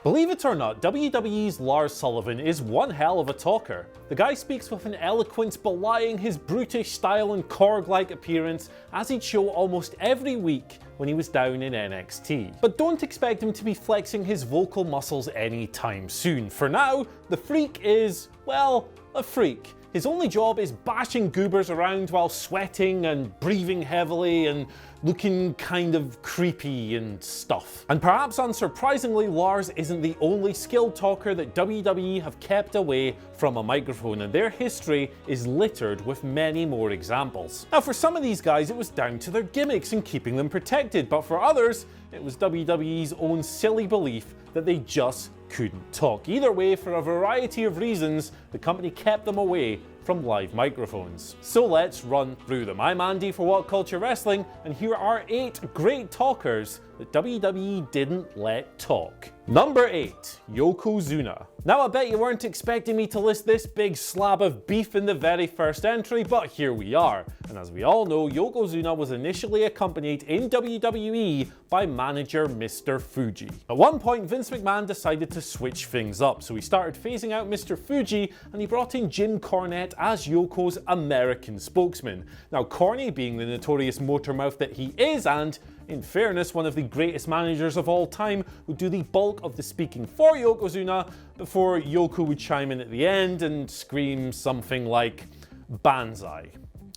Believe it or not, WWE's Lars Sullivan is one hell of a talker. The guy speaks with an eloquence belying his brutish style and Korg-like appearance, as he'd show almost every week when he was down in NXT. But don't expect him to be flexing his vocal muscles anytime soon. For now, the freak is, well, a freak. His only job is bashing goobers around while sweating and breathing heavily and looking kind of creepy and stuff. And perhaps unsurprisingly, Lars isn't the only skilled talker that WWE have kept away from a microphone, and their history is littered with many more examples. Now, for some of these guys, it was down to their gimmicks and keeping them protected, but for others, it was WWE's own silly belief that they just couldn't talk. Either way, for a variety of reasons, the company kept them away from live microphones. So let's run through them. I'm Andy for What Culture Wrestling, and here are 8 great talkers that WWE didn't let talk. Number 8, Yokozuna. Now I bet you weren't expecting me to list this big slab of beef in the very first entry, but here we are. And as we all know, Yokozuna was initially accompanied in WWE by manager Mr. Fuji. At one point, Vince McMahon decided to switch things up, so he started phasing out Mr. Fuji and he brought in Jim Cornette as Yoko's American spokesman. Now, Corny, being the notorious motor mouth that he is, and in fairness, one of the greatest managers of all time, would do the bulk of the speaking for Yokozuna before Yoko would chime in at the end and scream something like, "Banzai."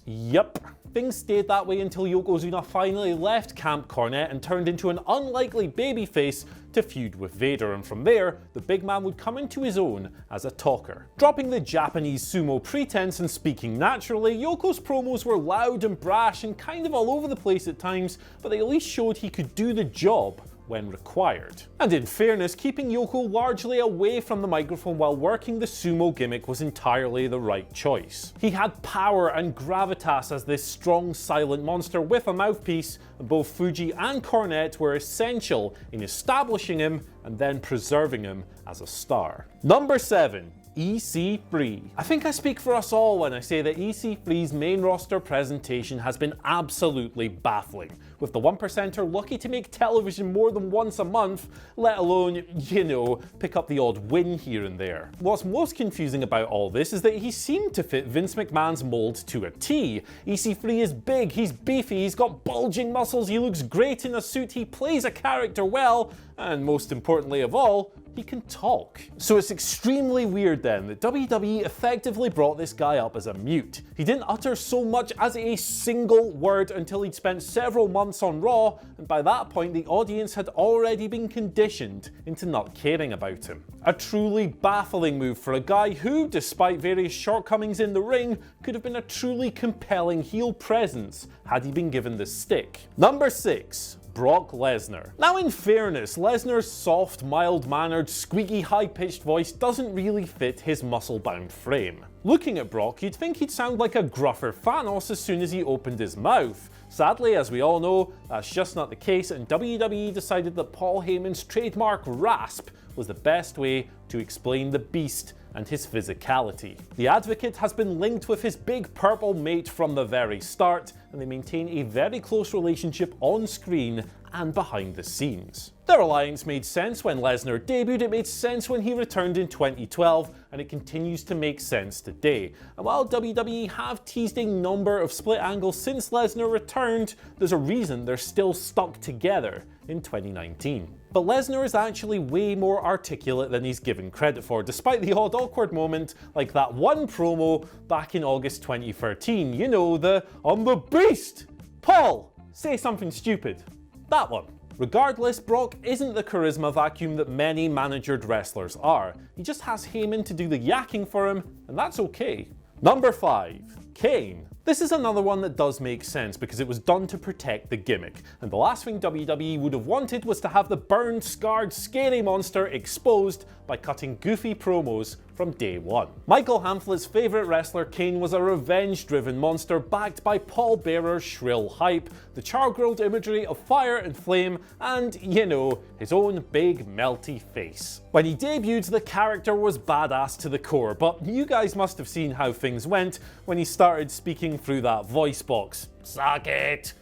Yup. Things stayed that way until Yokozuna finally left Camp Cornette and turned into an unlikely babyface to feud with Vader, and from there, the big man would come into his own as a talker. Dropping the Japanese sumo pretense and speaking naturally, Yoko's promos were loud and brash and kind of all over the place at times, but they at least showed he could do the job when required. And in fairness, keeping Yoko largely away from the microphone while working the sumo gimmick was entirely the right choice. He had power and gravitas as this strong, silent monster with a mouthpiece, and both Fuji and Cornette were essential in establishing him and then preserving him as a star. Number 7. EC3. I think I speak for us all when I say that EC3's main roster presentation has been absolutely baffling, with the 1%er lucky to make television more than once a month, let alone, you know, pick up the odd win here and there. What's most confusing about all this is that he seemed to fit Vince McMahon's mold to a T. EC3 is big, he's beefy, he's got bulging muscles, he looks great in a suit, he plays a character well, and most importantly of all, he can talk. So it's extremely weird then that WWE effectively brought this guy up as a mute. He didn't utter so much as a single word until he'd spent several months on Raw, and by that point the audience had already been conditioned into not caring about him. A truly baffling move for a guy who, despite various shortcomings in the ring, could have been a truly compelling heel presence had he been given the stick. Number 6. Brock Lesnar. Now, in fairness, Lesnar's soft, mild-mannered, squeaky, high-pitched voice doesn't really fit his muscle-bound frame. Looking at Brock, you'd think he'd sound like a gruffer Thanos as soon as he opened his mouth. Sadly, as we all know, that's just not the case, and WWE decided that Paul Heyman's trademark rasp was the best way to explain the beast and his physicality. The Advocate has been linked with his big purple mate from the very start, and they maintain a very close relationship on screen and behind the scenes. Their alliance made sense when Lesnar debuted, it made sense when he returned in 2012, and it continues to make sense today. And while WWE have teased a number of split angles since Lesnar returned, there's a reason they're still stuck together in 2019. But Lesnar is actually way more articulate than he's given credit for, despite the odd awkward moment like that one promo back in August 2013. You know, the "I'm the beast! Paul, say something stupid." That one. Regardless, Brock isn't the charisma vacuum that many managered wrestlers are. He just has Heyman to do the yakking for him, and that's okay. Number 5. Kane. This is another one that does make sense because it was done to protect the gimmick, and the last thing WWE would have wanted was to have the burned, scarred, scary monster exposed by cutting goofy promos from day one. Michael Hamflett's favourite wrestler Kane was a revenge-driven monster backed by Paul Bearer's shrill hype, the char-grilled imagery of fire and flame, and, you know, his own big melty face. When he debuted, the character was badass to the core, but you guys must have seen how things went when he started speaking through that voice box. Suck it!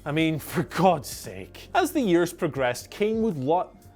I mean, for God's sake. As the years progressed, Kane would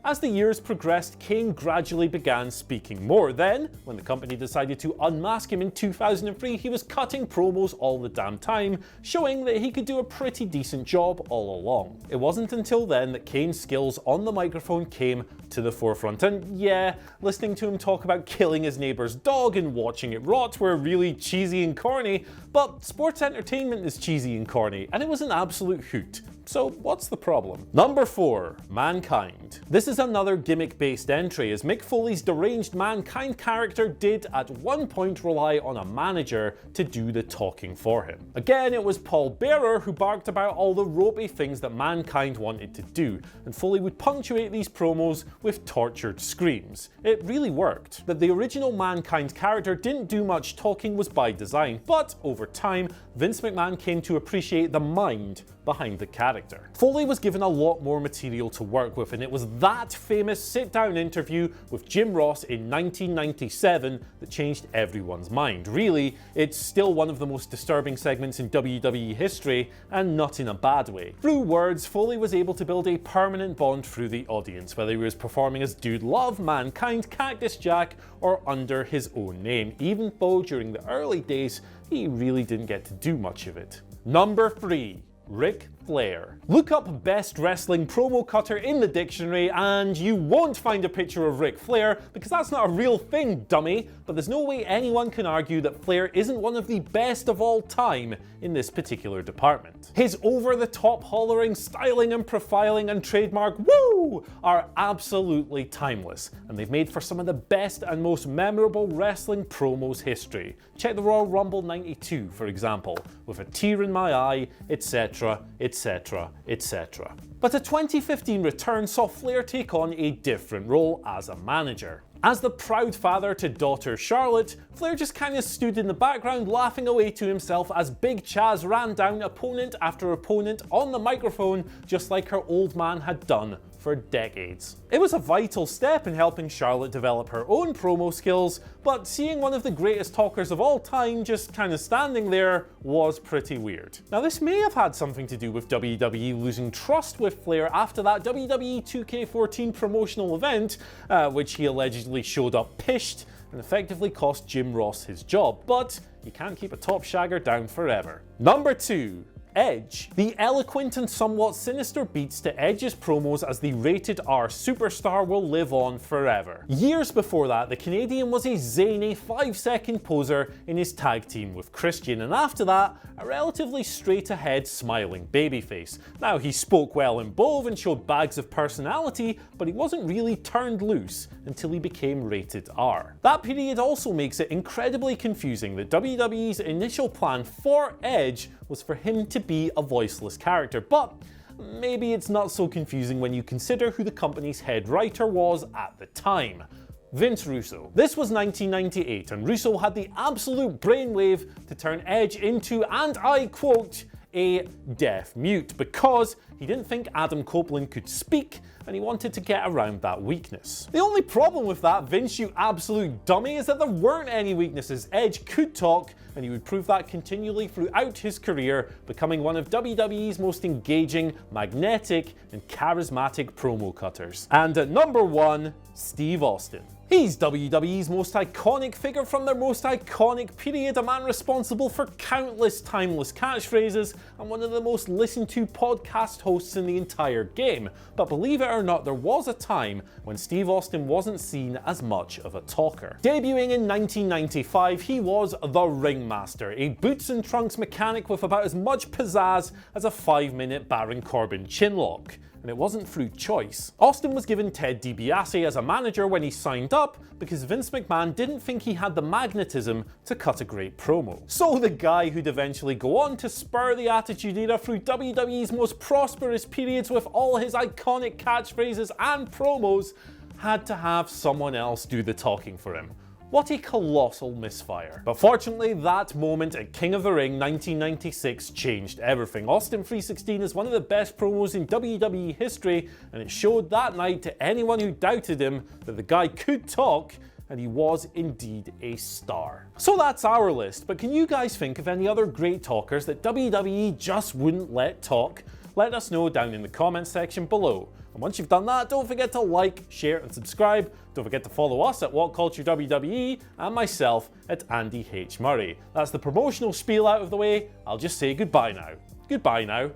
As the years progressed, Kane gradually began speaking more. Then, when the company decided to unmask him in 2003, he was cutting promos all the damn time, showing that he could do a pretty decent job all along. It wasn't until then that Kane's skills on the microphone came to the forefront, and yeah, listening to him talk about killing his neighbour's dog and watching it rot were really cheesy and corny, but sports entertainment is cheesy and corny, and it was an absolute hoot. So what's the problem? Number 4. Mankind. This is another gimmick-based entry, as Mick Foley's deranged Mankind character did at one point rely on a manager to do the talking for him. Again, it was Paul Bearer who barked about all the ropey things that Mankind wanted to do, and Foley would punctuate these promos with tortured screams. It really worked. That the original Mankind character didn't do much talking was by design, but over time, Vince McMahon came to appreciate the mind behind the character. Foley was given a lot more material to work with, and it was that famous sit-down interview with Jim Ross in 1997 that changed everyone's mind. Really, it's still one of the most disturbing segments in WWE history, and not in a bad way. Through words, Foley was able to build a permanent bond through the audience, whether he was performing as Dude Love, Mankind, Cactus Jack, or under his own name, even though during the early days, he really didn't get to do much of it. Number 3. Ric Flair. Look up best wrestling promo cutter in the dictionary and you won't find a picture of Ric Flair because that's not a real thing, dummy. But there's no way anyone can argue that Flair isn't one of the best of all time in this particular department. His over-the-top hollering, styling and profiling and trademark woo are absolutely timeless, and they've made for some of the best and most memorable wrestling promos history. Check the Royal Rumble 92, for example, with a tear in my eye, etc, etc, etc. But a 2015 return saw Flair take on a different role as a manager. As the proud father to daughter Charlotte, Flair just kinda stood in the background laughing away to himself as Big Chaz ran down opponent after opponent on the microphone just like her old man had done for decades. It was a vital step in helping Charlotte develop her own promo skills, but seeing one of the greatest talkers of all time just kinda standing there was pretty weird. Now this may have had something to do with WWE losing trust with Flair after that WWE 2K14 promotional event, which he allegedly showed up pissed and effectively cost Jim Ross his job, but you can't keep a top shagger down forever. Number 2. Edge. The eloquent and somewhat sinister beats to Edge's promos as the rated R superstar will live on forever. Years before that, the Canadian was a zany 5-second poser in his tag team with Christian, and after that, a relatively straight-ahead smiling babyface. Now, he spoke well in both and showed bags of personality, but he wasn't really turned loose until he became rated R. That period also makes it incredibly confusing that WWE's initial plan for Edge was for him to be a voiceless character, but maybe it's not so confusing when you consider who the company's head writer was at the time. Vince Russo. This was 1998 and Russo had the absolute brainwave to turn Edge into, and I quote, a deaf mute because he didn't think Adam Copeland could speak and he wanted to get around that weakness. The only problem with that, Vince, you absolute dummy, is that there weren't any weaknesses. Edge could talk, and he would prove that continually throughout his career, becoming one of WWE's most engaging, magnetic, and charismatic promo cutters. And at number 1, Steve Austin. He's WWE's most iconic figure from their most iconic period, a man responsible for countless timeless catchphrases, and one of the most listened to podcast hosts in the entire game. But believe it or not, there was a time when Steve Austin wasn't seen as much of a talker. Debuting in 1995, he was the Ringmaster, a boots and trunks mechanic with about as much pizzazz as a 5-minute Baron Corbin chinlock. And it wasn't through choice. Austin was given Ted DiBiase as a manager when he signed up because Vince McMahon didn't think he had the magnetism to cut a great promo. So the guy who'd eventually go on to spur the Attitude Era through WWE's most prosperous periods with all his iconic catchphrases and promos had to have someone else do the talking for him. What a colossal misfire. But fortunately, that moment at King of the Ring 1996 changed everything. Austin 316 is one of the best promos in WWE history, and it showed that night to anyone who doubted him that the guy could talk, and he was indeed a star. So that's our list, but can you guys think of any other great talkers that WWE just wouldn't let talk? Let us know down in the comments section below. And once you've done that, don't forget to like, share and subscribe. Don't forget to follow us at What Culture WWE and myself at Andy H. Murray. That's the promotional spiel out of the way. I'll just say goodbye now. Goodbye now.